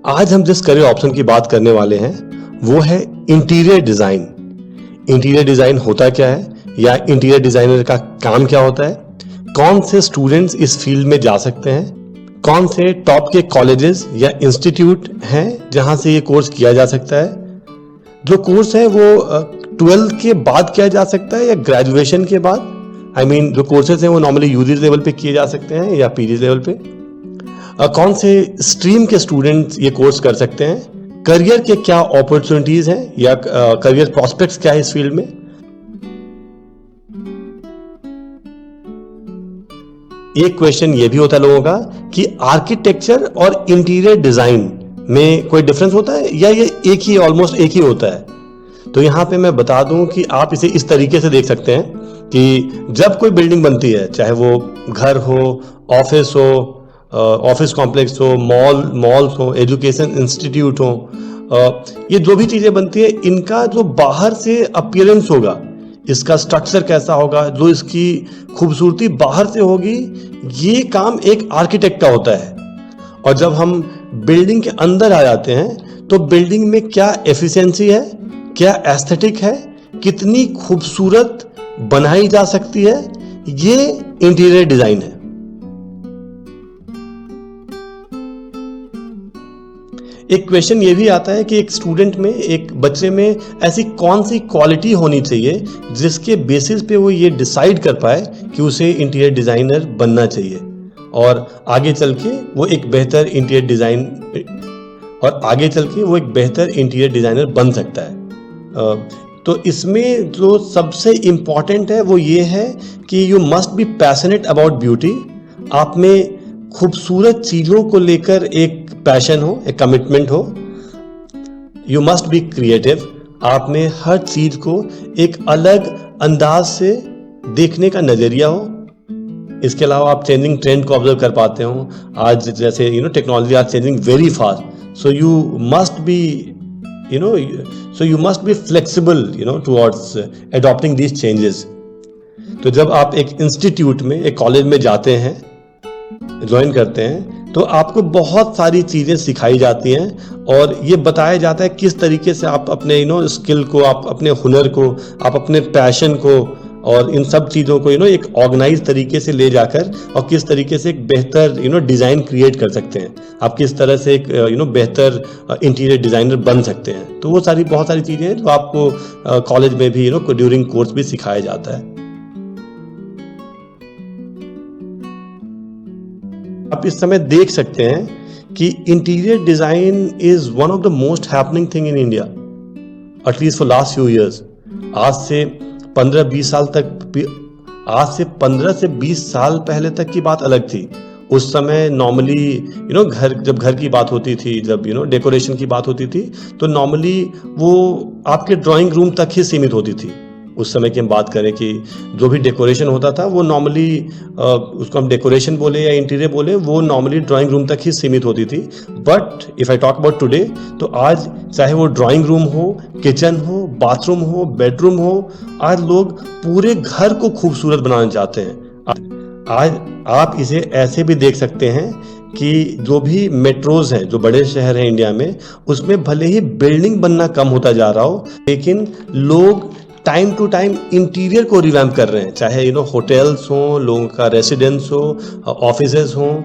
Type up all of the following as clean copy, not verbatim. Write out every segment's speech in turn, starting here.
आज हम जिस करियर ऑप्शन की बात करने वाले हैं वो है इंटीरियर डिजाइन। इंटीरियर डिजाइन होता क्या है या इंटीरियर डिजाइनर का काम क्या होता है, कौन से स्टूडेंट्स इस फील्ड में जा सकते हैं, कौन से टॉप के कॉलेजेस या इंस्टीट्यूट हैं जहां से ये कोर्स किया जा सकता है, जो कोर्स है वो 12th के बाद किया जा सकता है या ग्रेजुएशन के बाद। जो कोर्सेज हैं वो नॉर्मली यूजी लेवल पे किए जा सकते हैं या पीजी लेवल पे। कौन से स्ट्रीम के स्टूडेंट्स ये कोर्स कर सकते हैं, करियर के क्या अपॉर्चुनिटीज हैं या करियर प्रोस्पेक्ट्स क्या है इस फील्ड में। एक क्वेश्चन ये भी होता है लोगों का कि आर्किटेक्चर और इंटीरियर डिजाइन में कोई डिफरेंस होता है या ये एक ही ऑलमोस्ट एक ही होता है। तो यहां पे मैं बता दूं कि आप इसे इस तरीके से देख सकते हैं कि जब कोई बिल्डिंग बनती है, चाहे वो घर हो, ऑफिस हो, ऑफिस कॉम्प्लेक्स हो, मॉल्स हो, एजुकेशन इंस्टीट्यूट हो, ये जो भी चीजें बनती है इनका जो बाहर से अपीयरेंस होगा, इसका स्ट्रक्चर कैसा होगा, जो इसकी खूबसूरती बाहर से होगी, ये काम एक आर्किटेक्ट का होता है। और जब हम बिल्डिंग के अंदर आ जाते हैं तो बिल्डिंग में क्या एफिशिएंसी है, क्या एस्थेटिक है, कितनी खूबसूरत बनाई जा सकती है, ये इंटीरियर डिजाइन है। एक क्वेश्चन ये भी आता है कि एक स्टूडेंट में, एक बच्चे में ऐसी कौन सी क्वालिटी होनी चाहिए जिसके बेसिस पे वो ये डिसाइड कर पाए कि उसे इंटीरियर डिजाइनर बनना चाहिए और आगे चल के वो एक बेहतर इंटीरियर डिजाइनर बन सकता है। तो इसमें जो सबसे इंपॉर्टेंट है वो ये है कि you must be passionate about beauty. आप में खूबसूरत चीजों को लेकर एक पैशन हो, एक कमिटमेंट हो। You must be creative. आप में हर चीज को एक अलग अंदाज से देखने का नजरिया हो। इसके अलावा आप चेंजिंग ट्रेंड को ऑब्जर्व कर पाते हो। आज जैसे technology are changing very fast, so you must be flexible towards adopting these changes. तो जब आप एक इंस्टीट्यूट में, एक कॉलेज में जाते हैं, ज्वाइन करते हैं, तो आपको बहुत सारी चीजें सिखाई जाती हैं और ये बताया जाता है किस तरीके से आप अपने स्किल को, आप अपने हुनर को, आप अपने पैशन को और इन सब चीजों को एक ऑर्गेनाइज तरीके से ले जाकर और किस तरीके से एक बेहतर डिजाइन क्रिएट कर सकते हैं, आप किस तरह से एक बेहतर इंटीरियर डिजाइनर बन सकते हैं। तो वो बहुत सारी चीजें जो आपको कॉलेज में भी ड्यूरिंग कोर्स भी सिखाया जाता है। आप इस समय देख सकते हैं कि interior design is one of the most happening thing in India, at least for last few years. आज से 15 से 20 साल पहले तक की बात अलग थी। उस समय नॉर्मली जब घर की बात होती थी, जब डेकोरेशन की बात होती थी, तो नॉर्मली वो आपके ड्राइंग रूम तक ही सीमित होती थी। उस समय की हम बात करें कि जो भी डेकोरेशन होता था वो नॉर्मली, उसको हम डेकोरेशन बोले या इंटीरियर बोले, वो नॉर्मली ड्राइंग रूम तक ही सीमित होती थी। But if I talk about today, तो आज चाहे वो ड्राइंग रूम हो, किचन हो, बाथरूम हो, बेडरूम हो, आज लोग पूरे घर को खूबसूरत बनाना चाहते हैं। आज आप इसे ऐसे भी देख सकते हैं कि जो भी मेट्रोज हैं, जो बड़े शहर हैं इंडिया में, उसमें भले ही बिल्डिंग बनना कम होता जा रहा हो, लेकिन लोग टाइम टू टाइम इंटीरियर को रिवैम्प कर रहे हैं। चाहे होटल्स हो, लोगों का रेसिडेंस हो, ऑफिसेज हो,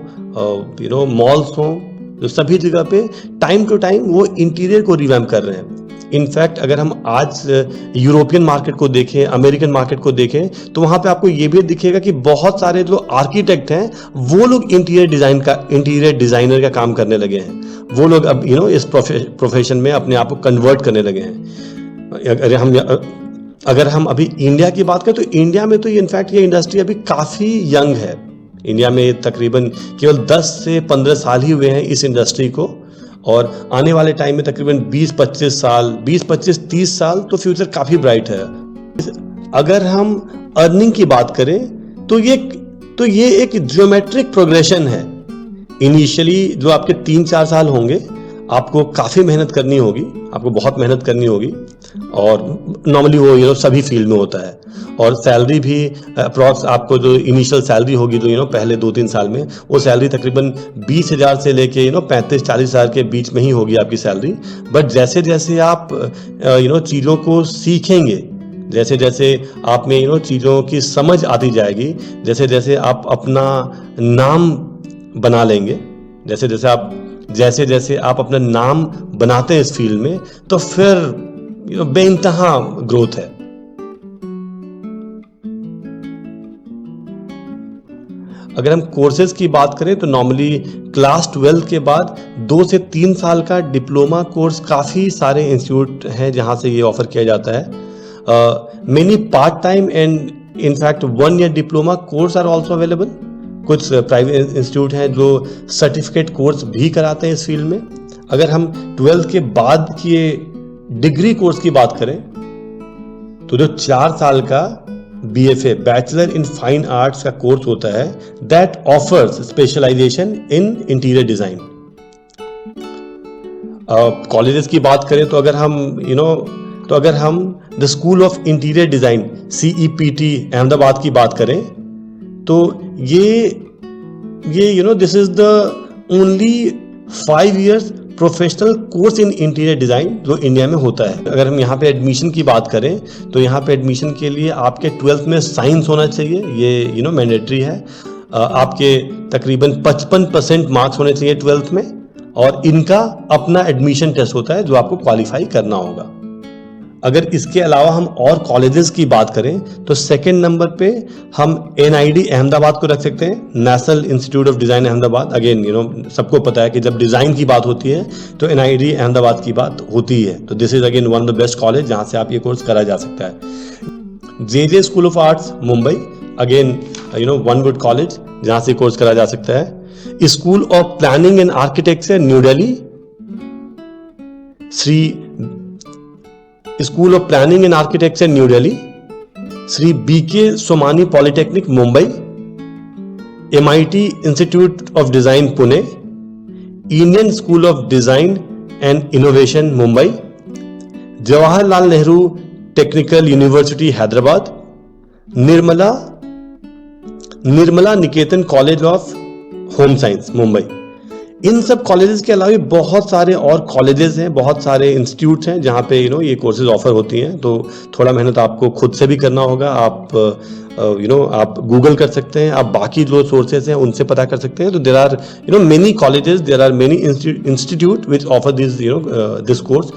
मॉल्स हो, तो सभी जगह पे टाइम टू टाइम वो इंटीरियर को रिवैम्प कर रहे हैं। इनफैक्ट अगर हम आज यूरोपियन मार्केट को देखें, अमेरिकन मार्केट को देखें, तो वहां पे आपको ये भी दिखेगा कि बहुत सारे जो आर्किटेक्ट हैं वो लोग इंटीरियर डिजाइनर का काम करने लगे हैं। वो लोग अब इस प्रोफेशन में अपने आप को कन्वर्ट करने लगे हैं। अगर हम अभी इंडिया की बात करें, तो इंडिया में तो इनफैक्ट ये इंडस्ट्री अभी काफी यंग है। इंडिया में तकरीबन केवल 10 से 15 साल ही हुए हैं इस इंडस्ट्री को, और आने वाले टाइम में तकरीबन 20-25-30 साल तो फ्यूचर काफी ब्राइट है। अगर हम अर्निंग की बात करें तो ये एक ज्योमेट्रिक प्रोग्रेशन है। इनिशियली जो आपके 3-4 साल होंगे, आपको काफी मेहनत करनी होगी, आपको बहुत मेहनत करनी होगी। और नॉर्मली वो सभी फील्ड में होता है। और सैलरी भी अप्रॉक्स आपको जो इनिशियल सैलरी होगी जो पहले 2-3 साल में, वो सैलरी तकरीबन 20,000 से लेके 35-40 हज़ार के बीच में ही होगी आपकी सैलरी। बट जैसे जैसे आप चीज़ों को सीखेंगे, जैसे जैसे आप में चीज़ों की समझ आती जाएगी, जैसे जैसे आप अपना नाम बना लेंगे, जैसे जैसे आप अपना नाम बनाते हैं इस फील्ड में, तो फिर बेइंतहा ग्रोथ है। अगर हम कोर्सेज की बात करें तो नॉर्मली क्लास 12 के बाद 2 से 3 साल का डिप्लोमा कोर्स काफ़ी सारे इंस्टीट्यूट हैं जहां से ये ऑफर किया जाता है। Many part time and in fact 1 year diploma course are also available. कुछ प्राइवेट इंस्टीट्यूट हैं जो सर्टिफिकेट कोर्स भी कराते हैं इस फील्ड में। अगर हम 12th के बाद किए डिग्री कोर्स की बात करें तो जो 4 साल का BFA bachelor in fine arts का कोर्स होता है, that offers specialization in interior design. Colleges की बात करें तो अगर हम the school of interior design CEPT Ahmedabad की बात करें तो ये this is the only 5 years professional course in interior design जो इंडिया में होता है। अगर हम यहाँ पे एडमिशन की बात करें तो यहाँ पे एडमिशन के लिए आपके 12th में साइंस होना चाहिए, ये मैंडेटरी है। आपके तकरीबन 55% मार्क्स होने चाहिए 12th में, और इनका अपना एडमिशन टेस्ट होता है जो आपको क्वालिफाई करना होगा। अगर इसके अलावा हम और कॉलेजेस की बात करें तो सेकंड नंबर पे हम NID अहमदाबाद को रख सकते हैं, national institute of design Ahmedabad. Again सबको पता है कि जब डिज़ाइन की बात होती है तो NID अहमदाबाद की बात होती है। तो this is again one of the best college जहाँ से आप ये कोर्स करा जा सकता है। JJ school of arts Mumbai, again one good college जहाँ से कोर्स करा जा सकता है। School of planning and architecture new Delhi, school of planning and architecture new Delhi, Shri BK Somani polytechnic Mumbai, MIT institute of design Pune, Indian school of design and innovation Mumbai, Jawaharlal Nehru technical university Hyderabad, Nirmala Niketan college of home science Mumbai. इन सब colleges के अलावा बहुत सारे और colleges हैं, बहुत सारे इंस्टीट्यूट्स हैं जहाँ पे ये कोर्सेज ऑफर होती हैं। तो थोड़ा मेहनत आपको खुद से भी करना होगा। आप गूगल कर सकते हैं, आप बाकी जो सोर्सेज हैं उनसे पता कर सकते हैं। तो there are many colleges, there are many institute which offer this course.